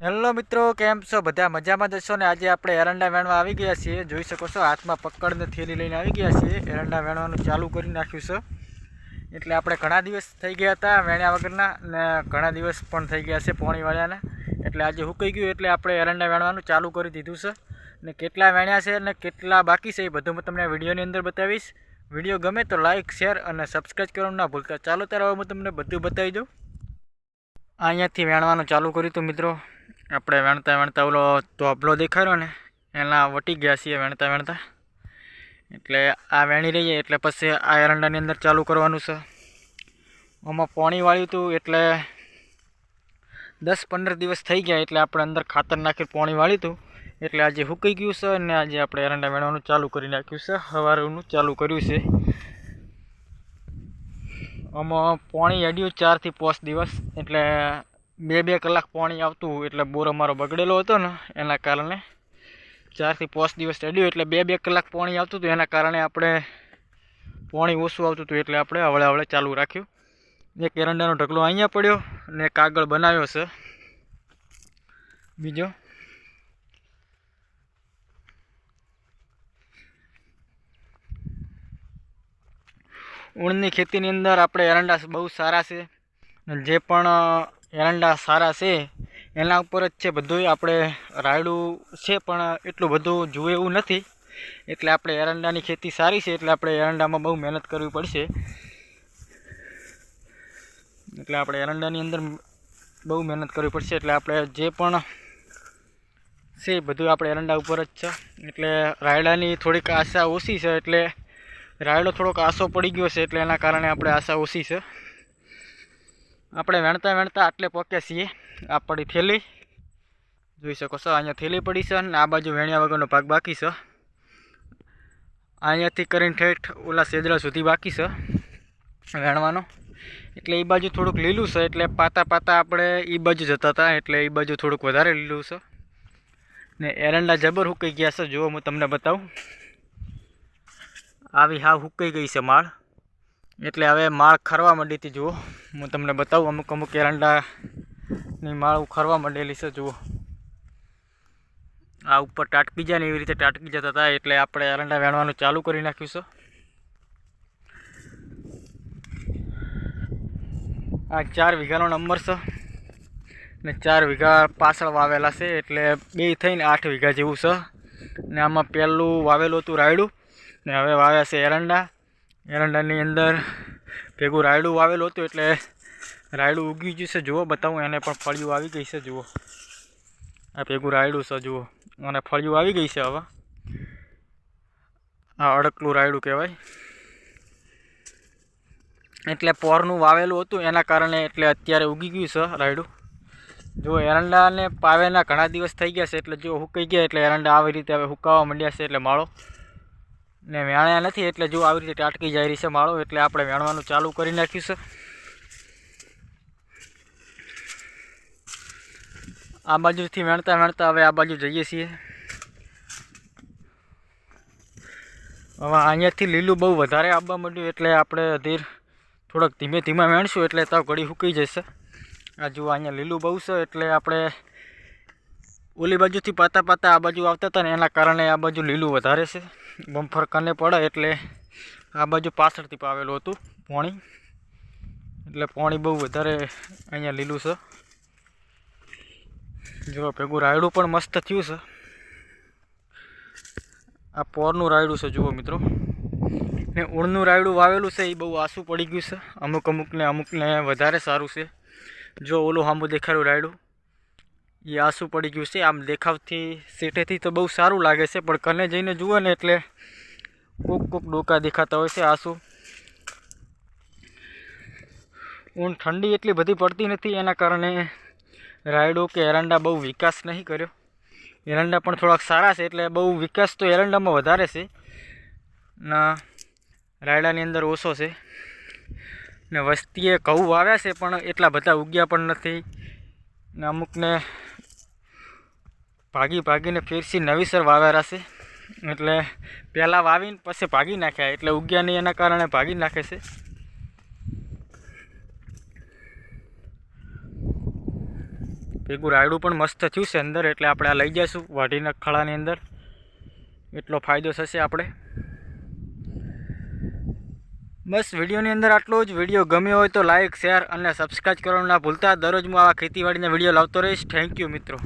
Hello મિત્રો, કેમ છો? બધા મજામાં જશો ને? આજે આપણે એરંડા વેણવા આવી ગયા છીએ. જોઈ શકો છો, હાથમાં પકડને થેલી લઈને આવી ગયા છીએ. એરંડા વેણવાનું ચાલુ કરી નાખ્યું છે. એટલે આપણે ઘણા દિવસ થઈ ગયા હતા વેણ્યા વગરના, ને ઘણા દિવસ પણ થઈ ગયા છે પોણી વાળ્યાના. એટલે આજે હુકાઈ ગયું એટલે આપણે એરંડા વેણવાનું ચાલુ કરી દીધું છે. ને કેટલા વેણ્યા છે અને કેટલા બાકી છે એ બધું હું તમને વિડીયોની અંદર બતાવીશ. વિડીયો ગમે તો લાઇક, શેર અને સબસ્ક્રાઈબ કરવાનું ના ભૂલતા. ચાલો ત્યારે હું તમને બધું બતાવી દઉં. અહીંયાથી વેણવાનું ચાલુ કર્યું હતું મિત્રો. આપણે વેણતા ઓલો તોબલો દેખાડ્યો ને એના વટી ગયા છીએ વેણતા. એટલે આ વેણી રહીએ એટલે પછી આ એરંડાની અંદર ચાલુ કરવાનું છે. આમાં પાણી વાળ્યું હતું એટલે 10-15 દિવસ થઈ ગયા એટલે આપણે અંદર ખાતર નાખી પાણી વાળ્યું હતું એટલે આજે સુકાઈ ગયું છે. અને આજે આપણે એરંડા વેણવાનું ચાલુ કરી નાખ્યું છે. સવારનું ચાલુ કર્યું છે. આમાં પાણી અડ્યું 4 થી 5 દિવસ એટલે 2 કલાક પાણી આવતું એટલે બોર અમારો બગડેલો હતો ને એના કારણે 4 થી 5 દિવસ અડ્યું એટલે 2 કલાક પાણી આવતું હતું. એના કારણે આપણે પાણી ઓછું આવતું હતું એટલે આપણે હવળે ચાલુ રાખ્યું. એક એરંડાનો ઢગલો અહીંયા પડ્યો અને કાગળ બનાવ્યો છે બીજો. ઊણની ખેતીની અંદર આપણે એરંડા બહુ સારા છે. જે પણ એરંડા સારા છે એના ઉપર જ છે બધું. આપણે રાયડું છે પણ એટલું બધું જુએ એવું નથી. એટલે આપણે એરંડાની ખેતી સારી છે એટલે આપણે એરંડામાં બહુ મહેનત કરવી પડશે. એટલે આપણે એરંડાની અંદર બહુ મહેનત કરવી પડશે. એટલે આપણે જે પણ છે બધું આપણે એરંડા ઉપર જ છે. એટલે રાયડાની થોડીક આશા ઓછી છે. એટલે રાયડો થોડોક આશો પડી ગયો છે એટલે એના કારણે આપણે આશા ઓછી છે. આપણે વેણતા આટલે પક્યા છીએ. આ પડી થેલી જોઈ શકો છો. અહીંયા થેલી પડી છે અને આ બાજુ વેણ્યા વગરનો ભાગ બાકી છે. અહીંયાથી કરીને ઠેઠ ઓલા સેજડા સુધી બાકી છે વેણવાનો. એટલે એ બાજુ થોડુંક લીલું છે એટલે પાતા આપણે એ બાજુ જતા હતા એટલે એ બાજુ થોડુંક વધારે લીલું છે. ને એરંડા જબર સુકાઈ ગયા છે. જુઓ હું તમને બતાવું. આવી હાવ સુકાઈ ગઈ છે માળ. એટલે હવે માળ ખરવા માંડી હતી. જુઓ હું તમને બતાવું. અમુક એરંડાની માળ ખરવા માંડેલી છે. જુઓ આ ઉપર ટાટકી જાય ને એવી રીતે ટાટકી જતા હતા એટલે આપણે એરંડા વેણવાનું ચાલુ કરી નાખ્યું છે. આ 4 વીઘાનો નંબર છે ને 4 વીઘા પાછળ વાવેલા છે એટલે 2 થઈને 8 વીઘા જેવું છે. ને આમાં પહેલું વાવેલું હતું રાયડું ને હવે વાવ્યા છે એરંડા. એરંડાની અંદર ભેગું રાયડું વાવેલું હતું એટલે રાયડું ઉગી ગયું છે. જુઓ બતાવું. એને પણ ફળિયું આવી ગઈ છે. જુઓ આ ભેગું રાયડું છે. જુઓ અને ફળિયું આવી ગઈ છે. હવે આ અડકલું રાયડું કહેવાય. એટલે પોરનું વાવેલું હતું એના કારણે એટલે અત્યારે ઉગી ગયું છે રાયડું. જો એરંડાને પાવેના ઘણા દિવસ થઈ ગયા છે એટલે જો સુકાઈ ગયા એટલે એરંડા આવી રીતે હવે સુકાવા માંડ્યા છે. એટલે માળો ને વેણ્યા નથી એટલે જો આવી રીતે ટાટકી જાય રહી છે માળો. એટલે આપણે વેણવાનું ચાલુ કરી નાખ્યું છે. આ બાજુથી વેણતા હવે આ બાજુ જઈએ છીએ. હવે અહીંયાથી લીલું બહુ વધારે આવવા માંડ્યું એટલે આપણે ધીર થોડોક ધીમે વેણશું એટલે તો ઘડી સુકાઈ જશે. આ જુઓ અહીંયા લીલું બહુ છે એટલે આપણે ઓલી બાજુથી પાતા આ બાજુ આવતા હતા ને એના કારણે આ બાજુ લીલું વધારે છે. બમ્ફર કને પડે એટલે આ બાજુ પાછળથી પાવેલું હતું પાણી. એટલે પાણી બહુ વધારે અહીંયા લીલું છે. જો ભેગું રાયડું પણ મસ્ત થયું છે. આ પોરનું રાયડું છે. જુઓ મિત્રો. ને ઊણનું રાયડું વાવેલું છે એ બહુ આસું પડી ગયું છે. અમુકને વધારે સારું છે. જો ઓલું સામું દેખાડ્યું રાયડું એ આસું પડી ગયું છે. આમ દેખાવથી સેટેથી તો બહુ સારું લાગે છે પણ કને જઈને જુઓ ને એટલે કોક ડોકા દેખાતા હોય છે આસું. ઊણ ઠંડી એટલી બધી પડતી નથી એના કારણે રાયડો કે એરંડા બહુ વિકાસ નહીં કર્યો. એરંડા પણ થોડાક સારા છે એટલે બહુ વિકાસ તો એરંડામાં વધારે છે ના રાયડાની અંદર ઓછો છે. ને વસ્તીએ ઘઉં વાવ્યા છે પણ એટલા બધા ઉગ્યા પણ નથી. ને અમુકને ભાગીને ફેરસી નવીસર વાવેરા છે. એટલે પહેલાં વાવીને પછી ભાગી નાખ્યા એટલે ઉગ્યા નહીં એના કારણે ભાગી નાખે છે. ભેગું રાયડું પણ મસ્ત થયું છે અંદર, એટલે આપણે આ લઈ જઈશું વાઢીના ખળાની અંદર. એટલો ફાયદો થશે આપણે. બસ વિડીયોની અંદર આટલું જ. વિડીયો ગમ્યો હોય તો લાઇક, શેર અને સબસ્ક્રાઈબ કરવાનું ના ભૂલતા. દરરોજ હું આવા ખેતીવાડીના વિડીયો લાવતો રહીશ. થેન્ક યુ મિત્રો.